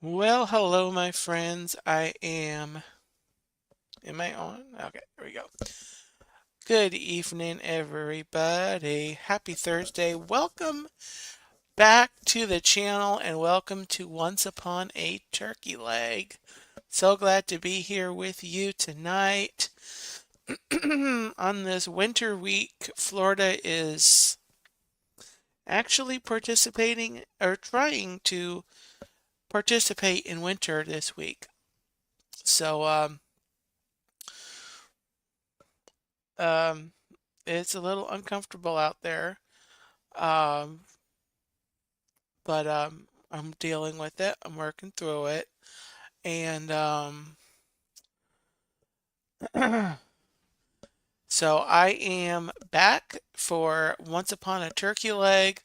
Well, hello, my friends. Am I on? Okay, there we go. Good evening, everybody. Happy Thursday. Welcome back to the channel and welcome to Once Upon a Turkey Leg. So glad to be here with you tonight. On this winter week, Florida is actually participating or trying to participate in winter this week. So, um, it's a little uncomfortable out there, um, but I'm dealing with it. I'm working through it, and so I am back for Once Upon a Turkey Leg.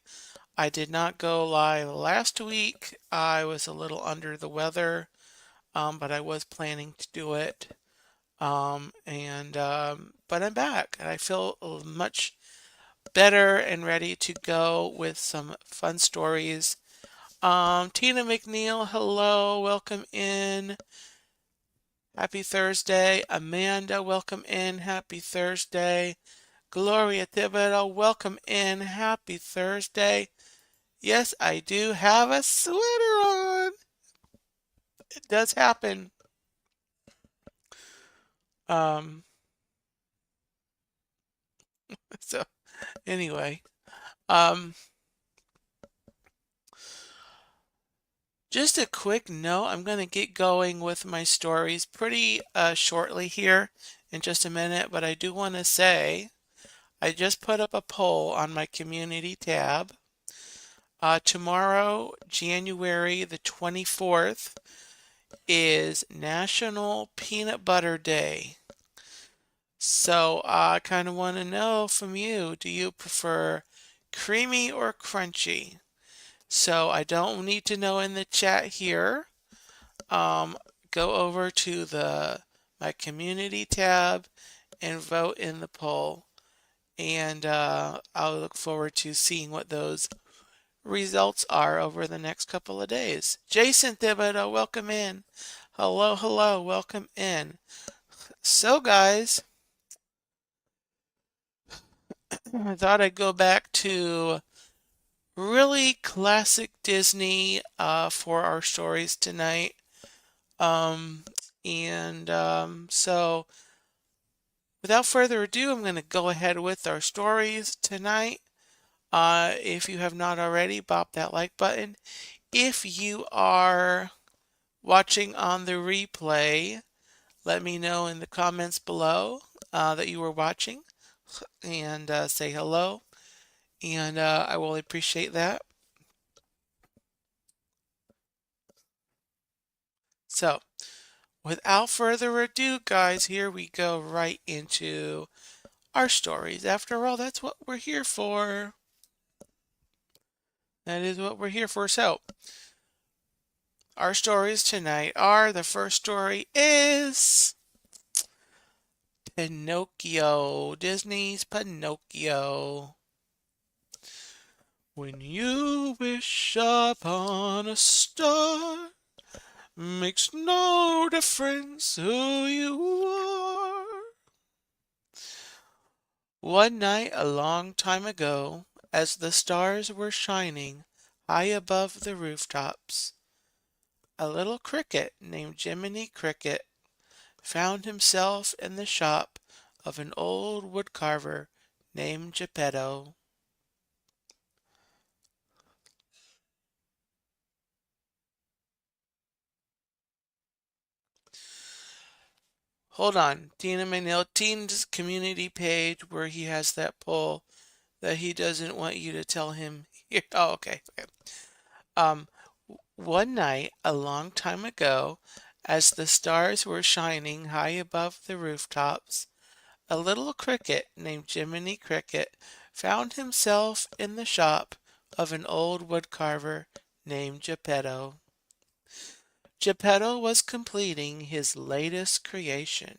I did not go live last week. I was a little under the weather, but I was planning to do it. But I'm back, and I feel much better and ready to go with some fun stories. Tina McNeil, hello, welcome in. Happy Thursday. Amanda, welcome in. Happy Thursday. Gloria Thibodeau, welcome in. Happy Thursday. Yes, I do have a sweater on. It does happen. Um, so anyway, um, just a quick note. I'm going to get going with my stories pretty shortly here in just a minute, but I do want to say I just put up a poll on my community tab. Tomorrow, January the 24th, is National Peanut Butter Day. So I kind of want to know from you, do you prefer creamy or crunchy? So I don't need to know in the chat here. Um, go over to my community tab and vote in the poll. And I'll look forward to seeing what those results are over the next couple of days. Jason Thibodeau, welcome in. Hello, hello, welcome in. So, guys, I thought I'd go back to really classic Disney for our stories tonight. Um, so, without further ado, I'm going to go ahead with our stories tonight. If you have not already, bop that like button. If you are watching on the replay, let me know in the comments below that you were watching and say hello, and I will appreciate that. So, without further ado, guys, here we go right into our stories. After all, that's what we're here for. That is what we're here for. So, our stories tonight are the first story is Pinocchio, Disney's Pinocchio. When you wish upon a star, makes no difference who you are. One night a long time ago, as the stars were shining high above the rooftops, a little cricket named Jiminy Cricket found himself in the shop of an old woodcarver named Geppetto. Hold on, Tina McNeil, Teen's community page where he has that poll that he doesn't want you to tell him here. Oh, okay. Okay. Um, One night, a long time ago, as the stars were shining high above the rooftops, a little cricket named Jiminy Cricket found himself in the shop of an old woodcarver named Geppetto. Geppetto was completing his latest creation,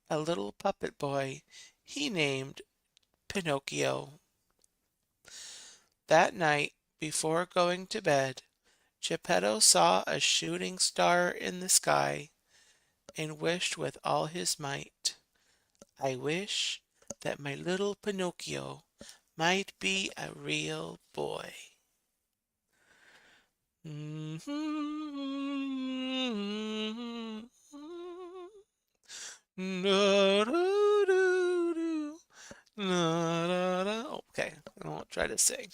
a little puppet boy he named Pinocchio. That night, before going to bed, Geppetto saw a shooting star in the sky and wished with all his might, "I wish that my little Pinocchio might be a real boy." Okay, I won't try to sing.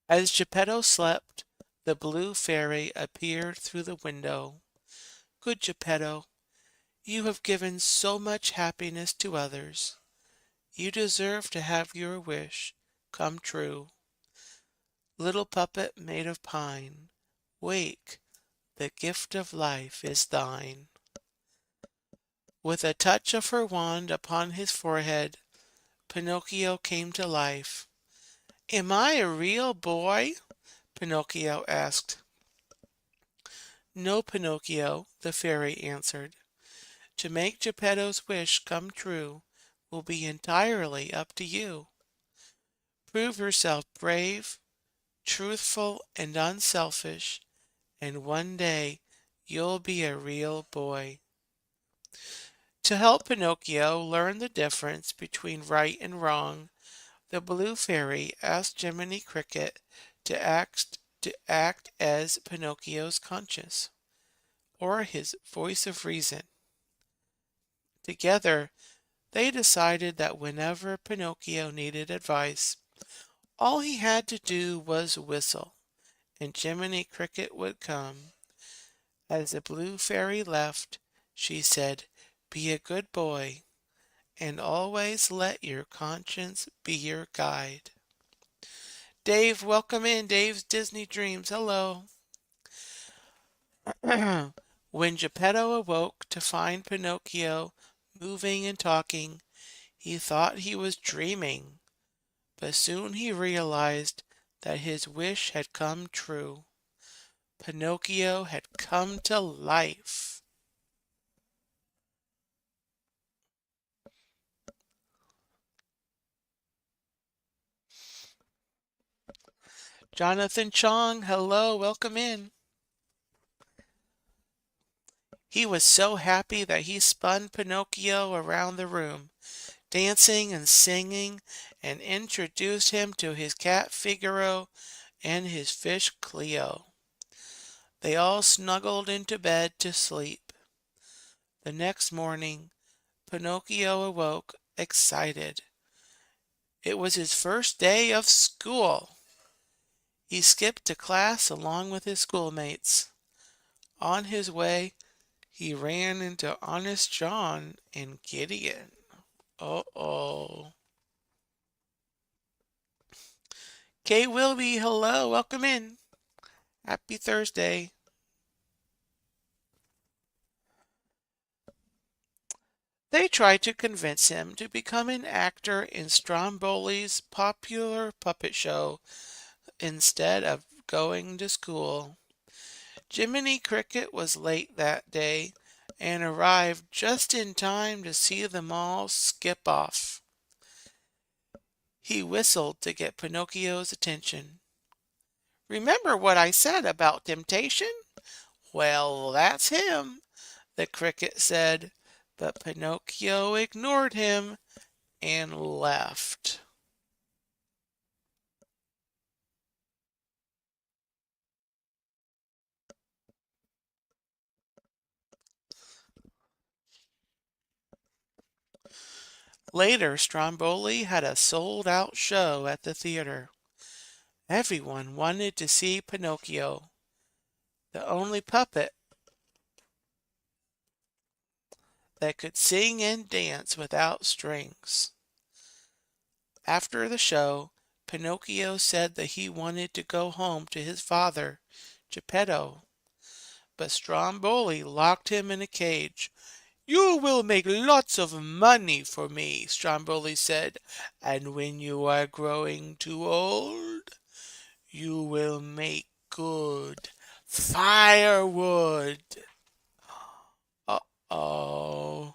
As Geppetto slept, the blue fairy appeared through the window. "Good Geppetto, you have given so much happiness to others. You deserve to have your wish come true. Little puppet made of pine, wake, the gift of life is thine." With a touch of her wand upon his forehead, Pinocchio came to life. "Am I a real boy?" Pinocchio asked. "No, Pinocchio," the fairy answered. "To make Geppetto's wish come true will be entirely up to you. Prove yourself brave, truthful, and unselfish, and one day you'll be a real boy." To help Pinocchio learn the difference between right and wrong, the blue fairy asked Jiminy Cricket to act as Pinocchio's conscience, or his voice of reason. Together, they decided that whenever Pinocchio needed advice, all he had to do was whistle, and Jiminy Cricket would come. As the blue fairy left, she said, "Be a good boy, and always let your conscience be your guide." Dave, welcome in. Dave's Disney Dreams. Hello. When Geppetto awoke to find Pinocchio moving and talking, he thought he was dreaming, but soon he realized that his wish had come true. Pinocchio had come to life. Jonathan Chong, hello, welcome in. He was so happy that he spun Pinocchio around the room, dancing and singing, and introduced him to his cat Figaro and his fish Cleo. They all snuggled into bed to sleep. The next morning, Pinocchio awoke excited. It was his first day of school. He skipped to class along with his schoolmates. On his way, he ran into Honest John and Gideon. Uh-oh. Kay Wilby, hello, welcome in. Happy Thursday. They tried to convince him to become an actor in Stromboli's popular puppet show instead of going to school. Jiminy Cricket was late that day and arrived just in time to see them all skip off. He whistled to get Pinocchio's attention. "Remember what I said about temptation? Well, that's him," the cricket said, but Pinocchio ignored him and left. Later, Stromboli had a sold-out show at the theater. Everyone wanted to see Pinocchio, the only puppet that could sing and dance without strings. After the show, Pinocchio said that he wanted to go home to his father, Geppetto, but Stromboli locked him in a cage. "You will make lots of money for me," Stromboli said, "and when you are growing too old, you will make good firewood." Uh-oh.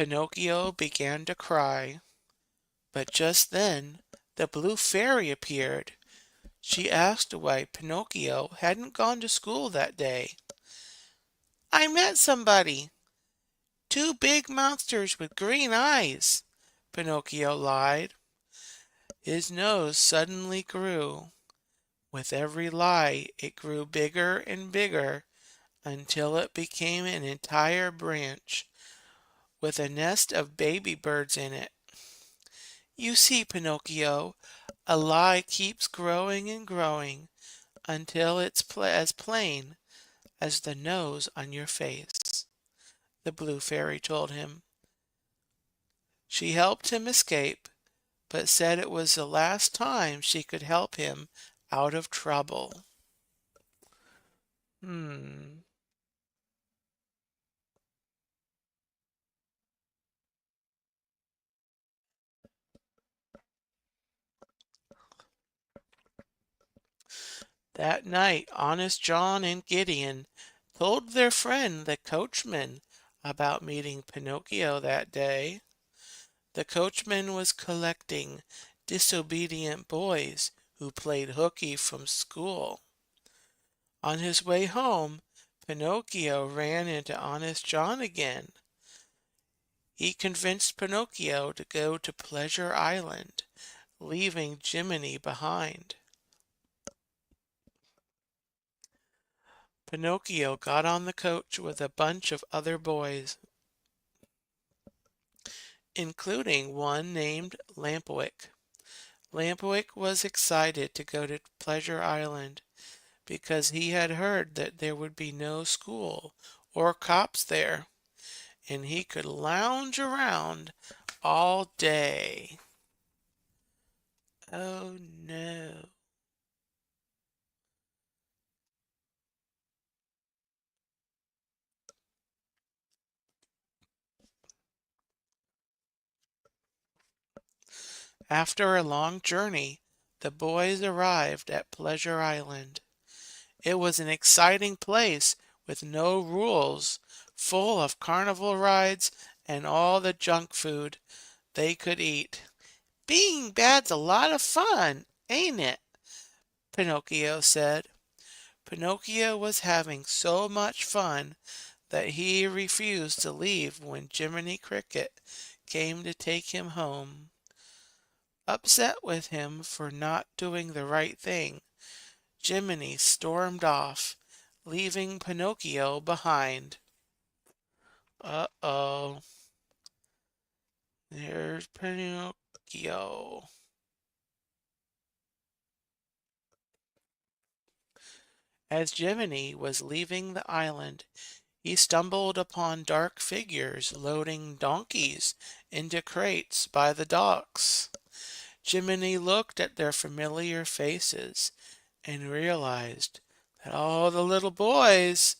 Pinocchio began to cry, but just then the blue fairy appeared. She asked why Pinocchio hadn't gone to school that day. I met somebody. Two big monsters with green eyes, Pinocchio lied. His nose suddenly grew. With every lie, it grew bigger and bigger until it became an entire branch with a nest of baby birds in it. You see, Pinocchio, a lie keeps growing and growing until it's as plain as the nose on your face, the blue fairy told him. She helped him escape, but said it was the last time she could help him out of trouble. Hmm. That night, Honest John and Gideon told their friend the coachman about meeting Pinocchio that day. The coachman was collecting disobedient boys who played hooky from school. On his way home, Pinocchio ran into Honest John again. He convinced Pinocchio to go to Pleasure Island, leaving Jiminy behind. Pinocchio got on the coach with a bunch of other boys, including one named Lampwick. Lampwick was excited to go to Pleasure Island because he had heard that there would be no school or cops there, and he could lounge around all day. Oh no. After a long journey, the boys arrived at Pleasure Island. It was an exciting place with no rules, full of carnival rides and all the junk food they could eat. Being bad's a lot of fun, ain't it? Pinocchio said. Pinocchio was having so much fun that he refused to leave when Jiminy Cricket came to take him home. Upset with him for not doing the right thing, Jiminy stormed off, leaving Pinocchio behind. Uh-oh. There's Pinocchio. As Jiminy was leaving the island, he stumbled upon dark figures loading donkeys into crates by the docks. Jiminy looked at their familiar faces and realized that all the little boys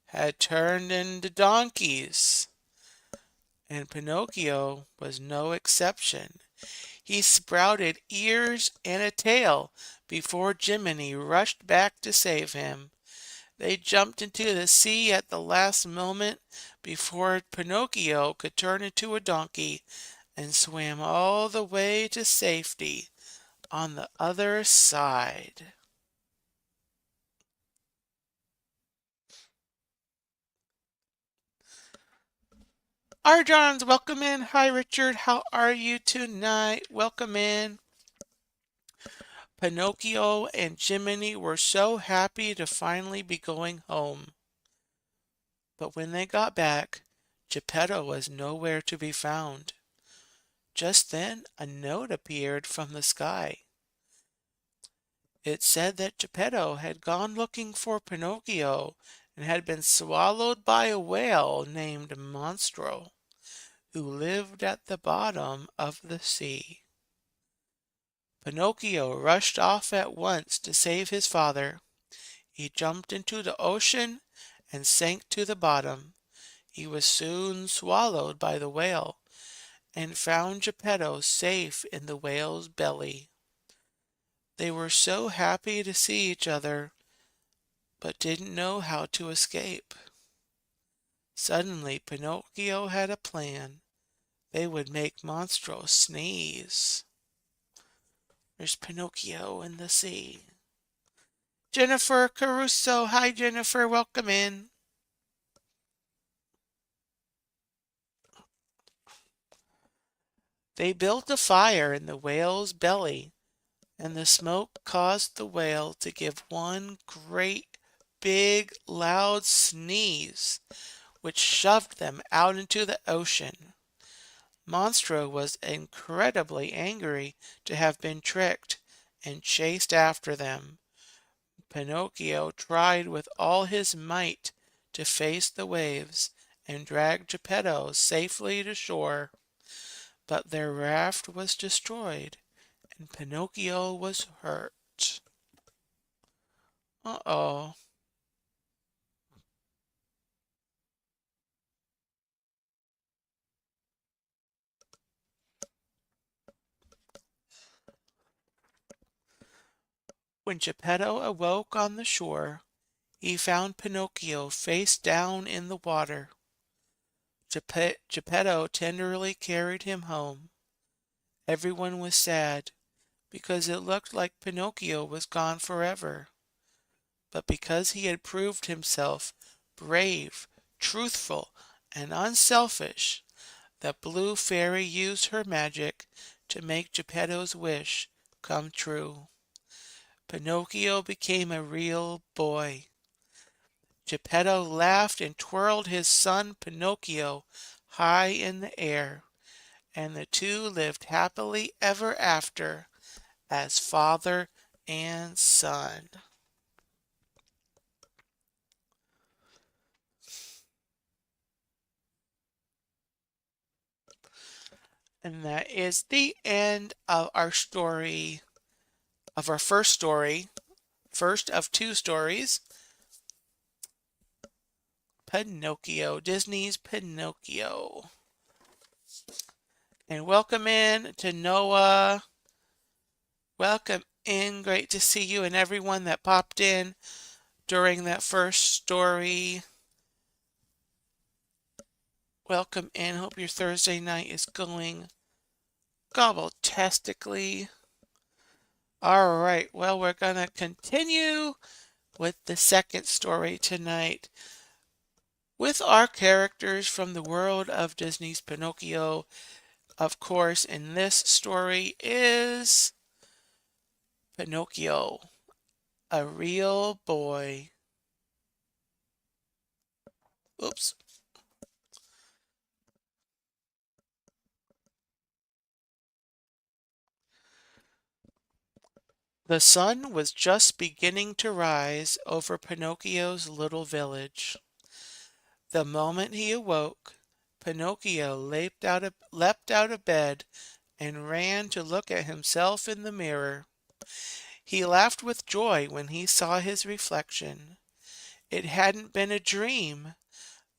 had turned into donkeys, and Pinocchio was no exception. He sprouted ears and a tail before Jiminy rushed back to save him. They jumped into the sea at the last moment before Pinocchio could turn into a donkey and swam all the way to safety on the other side. Arjon's welcome in. Hi, Richard. How are you tonight? Welcome in. Pinocchio and Jiminy were so happy to finally be going home. But when they got back, Geppetto was nowhere to be found. Just then, a note appeared from the sky. It said that Geppetto had gone looking for Pinocchio and had been swallowed by a whale named Monstro, who lived at the bottom of the sea. Pinocchio rushed off at once to save his father. He jumped into the ocean and sank to the bottom. He was soon swallowed by the whale and found Geppetto safe in the whale's belly. They were so happy to see each other, but didn't know how to escape. Suddenly, Pinocchio had a plan. They would make Monstro sneeze. There's Pinocchio in the sea. Jennifer Caruso. Hi, Jennifer. Welcome in. They built a fire in the whale's belly, and the smoke caused the whale to give one great, big, loud sneeze, which shoved them out into the ocean. Monstro was incredibly angry to have been tricked and chased after them. Pinocchio tried with all his might to face the waves and drag Geppetto safely to shore, but their raft was destroyed and Pinocchio was hurt. Uh-oh. When Geppetto awoke on the shore, he found Pinocchio face down in the water. Geppetto tenderly carried him home. Everyone was sad because it looked like Pinocchio was gone forever. But because he had proved himself brave, truthful, and unselfish, the Blue Fairy used her magic to make Geppetto's wish come true. Pinocchio became a real boy. Geppetto laughed and twirled his son Pinocchio high in the air, and the two lived happily ever after as father and son. And that is the end of our story, of our first story, first of two stories, Pinocchio, Disney's Pinocchio. And welcome in to Noah. Welcome in. Great to see you and everyone that popped in during that first story. Welcome in. Hope your Thursday night is going gobbletastically. All right. Well, we're going to continue with the second story tonight with our characters from the world of Disney's Pinocchio. Of course, in this story is Pinocchio, a real boy. Oops. The sun was just beginning to rise over Pinocchio's little village. The moment he awoke, Pinocchio leapt out of bed and ran to look at himself in the mirror. He laughed with joy when he saw his reflection. It hadn't been a dream.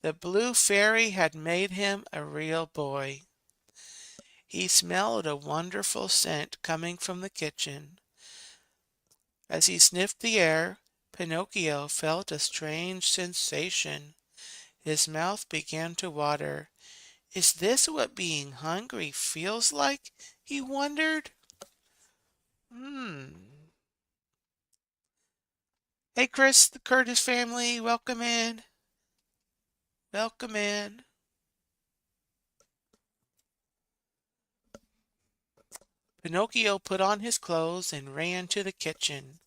The Blue Fairy had made him a real boy. He smelled a wonderful scent coming from the kitchen. As he sniffed the air, Pinocchio felt a strange sensation. His mouth began to water. Is this what being hungry feels like? He wondered. Hey, Chris, the Curtis family, welcome in. Welcome in. Pinocchio put on his clothes and ran to the kitchen.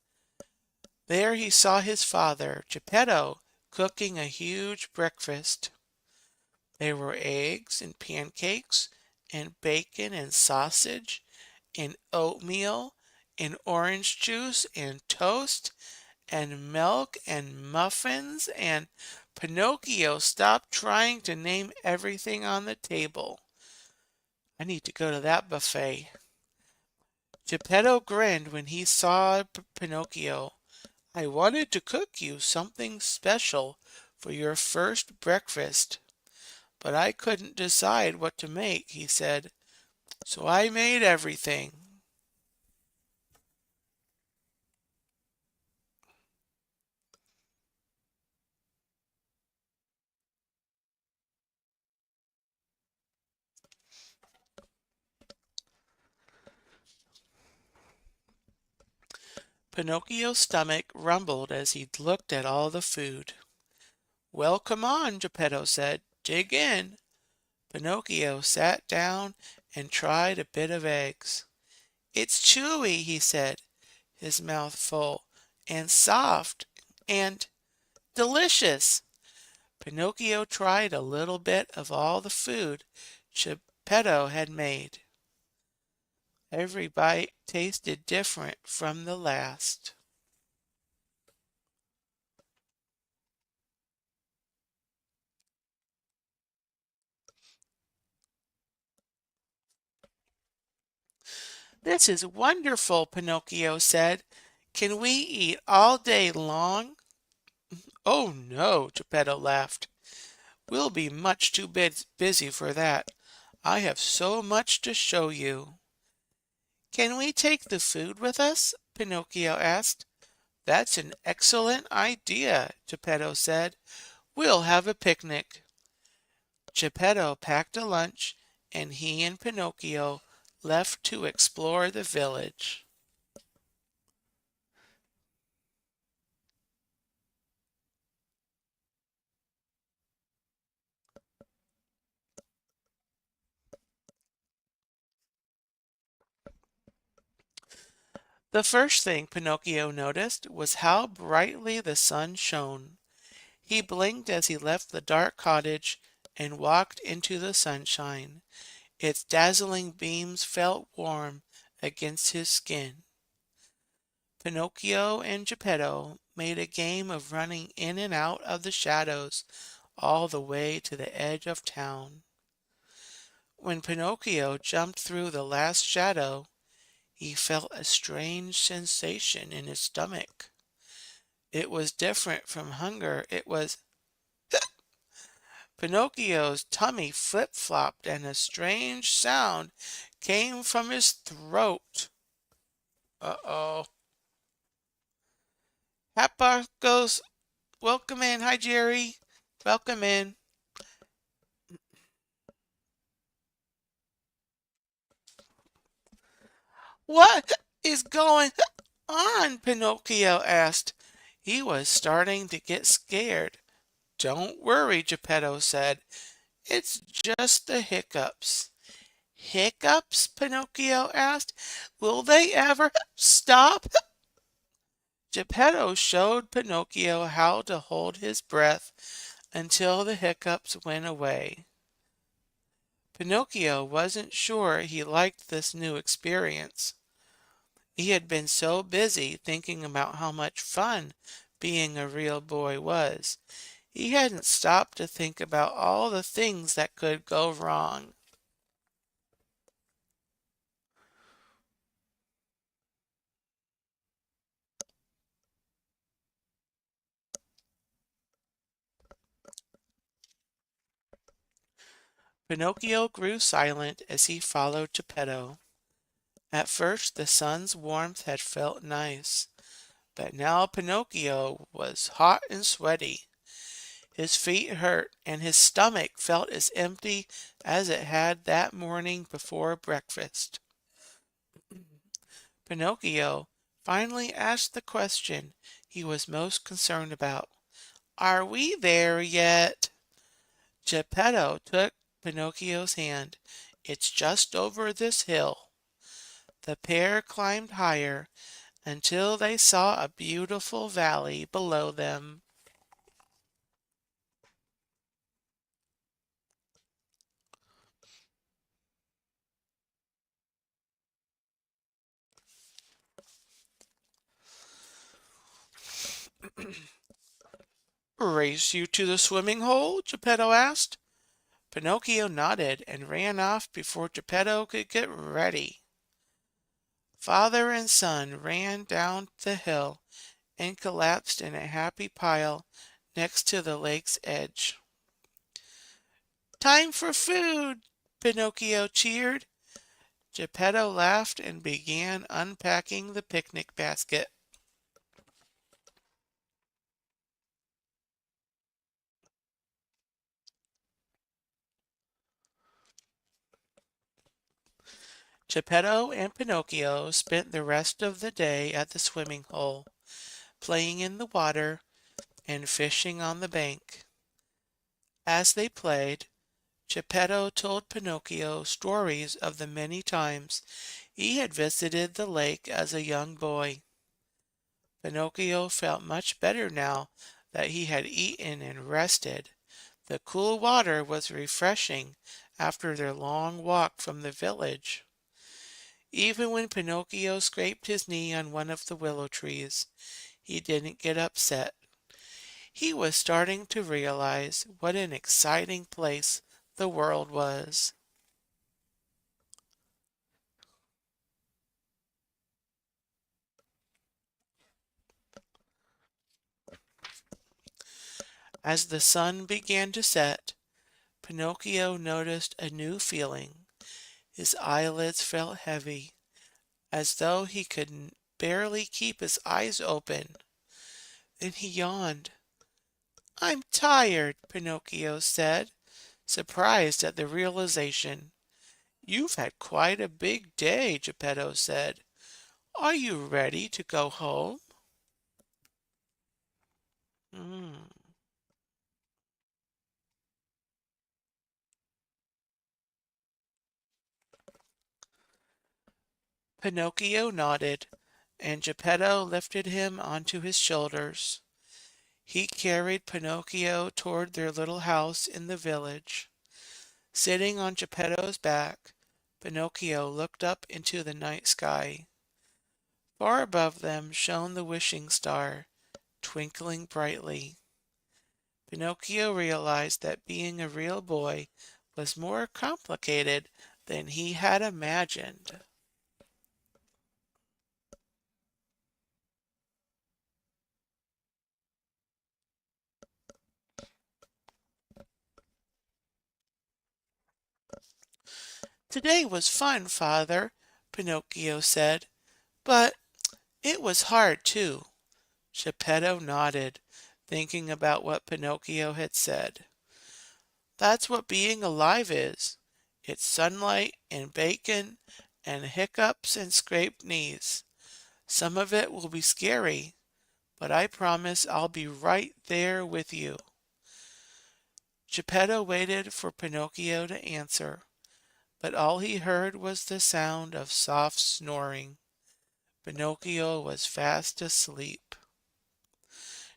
There he saw his father, Geppetto, cooking a huge breakfast. There were eggs and pancakes and bacon and sausage and oatmeal and orange juice and toast and milk and muffins, and Pinocchio stopped trying to name everything on the table. I need to go to that buffet. Geppetto grinned when he saw Pinocchio. I wanted to cook you something special for your first breakfast, but I couldn't decide what to make, he said, so I made everything. Pinocchio's stomach rumbled as he looked at all the food. Well, come on, Geppetto said. Dig in. Pinocchio sat down and tried a bit of eggs. It's chewy, he said, his mouth full, and soft, and delicious. Pinocchio tried a little bit of all the food Geppetto had made. Every bite tasted different from the last. This is wonderful, Pinocchio said. Can we eat all day long? Oh no, Geppetto laughed. We'll be much too busy for that. I have so much to show you. Can we take the food with us? Pinocchio asked. That's an excellent idea, Geppetto said. We'll have a picnic. Geppetto packed a lunch, and he and Pinocchio left to explore the village. The first thing Pinocchio noticed was how brightly the sun shone. He blinked as he left the dark cottage and walked into the sunshine. Its dazzling beams felt warm against his skin. Pinocchio and Geppetto made a game of running in and out of the shadows all the way to the edge of town. When Pinocchio jumped through the last shadow, he felt a strange sensation in his stomach. It was different from hunger. It was Pinocchio's tummy flip-flopped and a strange sound came from his throat. Uh-oh. Hapa goes, welcome in. Hi, Jerry. Welcome in. What is going on? Pinocchio asked. He was starting to get scared. Don't worry, Geppetto said. It's just the hiccups. Hiccups? Pinocchio asked. Will they ever stop? Geppetto showed Pinocchio how to hold his breath until the hiccups went away. Pinocchio wasn't sure he liked this new experience. He had been so busy thinking about how much fun being a real boy was. He hadn't stopped to think about all the things that could go wrong. Pinocchio grew silent as he followed Geppetto. At first the sun's warmth had felt nice, but now Pinocchio was hot and sweaty. His feet hurt, and his stomach felt as empty as it had that morning before breakfast. Pinocchio finally asked the question he was most concerned about. Are we there yet? Geppetto took Pinocchio's hand. It's just over this hill. The pair climbed higher until they saw a beautiful valley below them. Race you to the swimming hole? Geppetto asked. Pinocchio nodded and ran off before Geppetto could get ready. Father and son ran down the hill and collapsed in a happy pile next to the lake's edge. Time for food! Pinocchio cheered. Geppetto laughed and began unpacking the picnic basket. Geppetto and Pinocchio spent the rest of the day at the swimming hole, playing in the water and fishing on the bank. As they played, Geppetto told Pinocchio stories of the many times he had visited the lake as a young boy. Pinocchio felt much better now that he had eaten and rested. The cool water was refreshing after their long walk from the village. Even when Pinocchio scraped his knee on one of the willow trees, he didn't get upset. He was starting to realize what an exciting place the world was. As the sun began to set, Pinocchio noticed a new feeling. His eyelids felt heavy, as though he could barely keep his eyes open. Then he yawned. I'm tired, Pinocchio said, surprised at the realization. You've had quite a big day, Geppetto said. Are you ready to go home? Mm. Pinocchio nodded, and Geppetto lifted him onto his shoulders. He carried Pinocchio toward their little house in the village. Sitting on Geppetto's back, Pinocchio looked up into the night sky. Far above them shone the wishing star, twinkling brightly. Pinocchio realized that being a real boy was more complicated than he had imagined. Today was fun, Father, Pinocchio said, but it was hard too. Geppetto nodded, thinking about what Pinocchio had said. That's what being alive is. It's sunlight and bacon and hiccups and scraped knees. Some of it will be scary, but I promise I'll be right there with you. Geppetto waited for Pinocchio to answer, but all he heard was the sound of soft snoring. Pinocchio was fast asleep.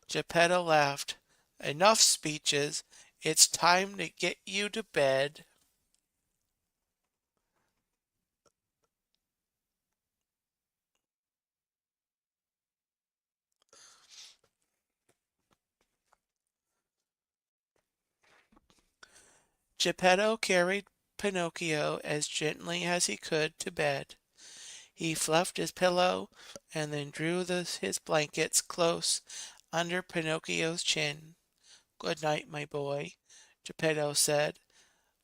Geppetto laughed. Enough speeches. It's time to get you to bed. Geppetto carried Pinocchio as gently as he could to bed. He fluffed his pillow and then drew his blankets close under Pinocchio's chin. Good night, my boy, Geppetto said,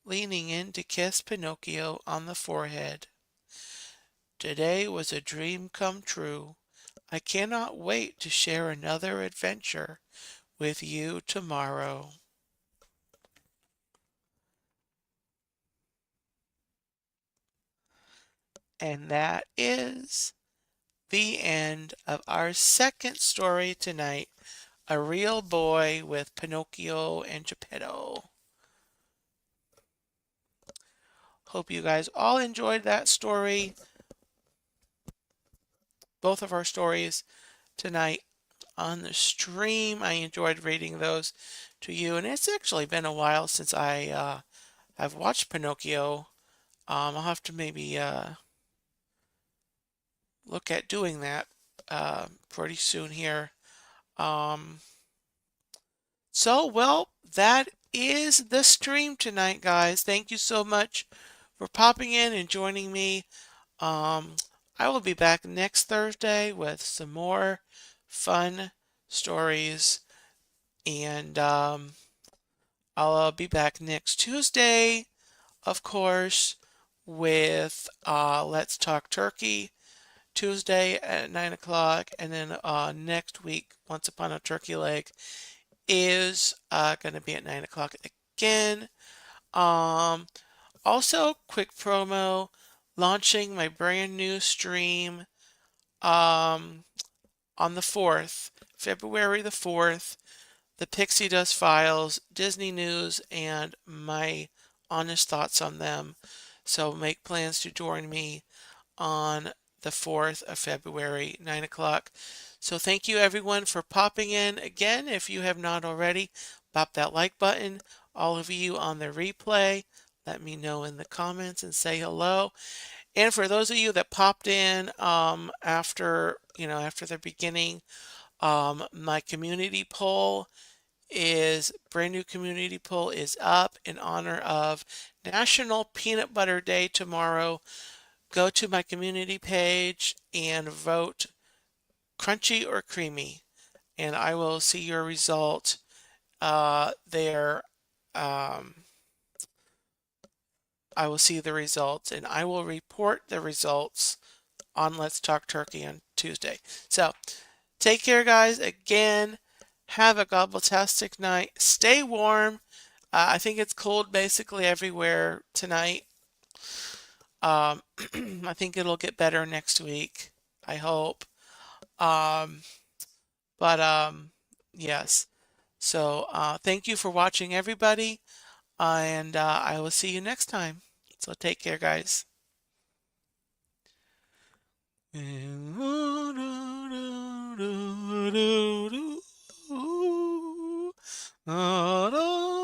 leaning in to kiss Pinocchio on the forehead. Today was a dream come true. I cannot wait to share another adventure with you tomorrow. And that is the end of our second story tonight, A Real Boy with Pinocchio and Geppetto. Hope you guys all enjoyed that story. Both of our stories tonight on the stream. I enjoyed reading those to you, and it's actually been a while since I have watched Pinocchio. I'll have to maybe look at doing that pretty soon here. Um, well, that is the stream tonight, guys. Thank you so much for popping in and joining me. Um, I will be back next Thursday with some more fun stories, and I'll be back next Tuesday, of course, with Let's Talk Turkey Tuesday at 9 o'clock, and then next week, Once Upon a Turkey Leg is going to be at 9 o'clock again. Um, Also, quick promo. launching my brand new stream um, on the 4th, February the 4th, the Pixie Dust files, Disney news, and my honest thoughts on them. So make plans to join me on the 4th of February, 9 o'clock. So thank you everyone for popping in. Again, if you have not already, pop that like button. All of you on the replay, let me know in the comments and say hello. And for those of you that popped in after the beginning, my community poll is brand new community poll is up in honor of National Peanut Butter Day tomorrow. Go to my community page and vote crunchy or creamy, and I will see your result there. I will see the results and I will report the results on Let's Talk Turkey on Tuesday. So take care, guys. Again, have a gobbletastic night. Stay warm. I think it's cold basically everywhere tonight. I think it'll get better next week. I hope. Um, but yes. So thank you for watching, everybody, and I will see you next time. So take care, guys.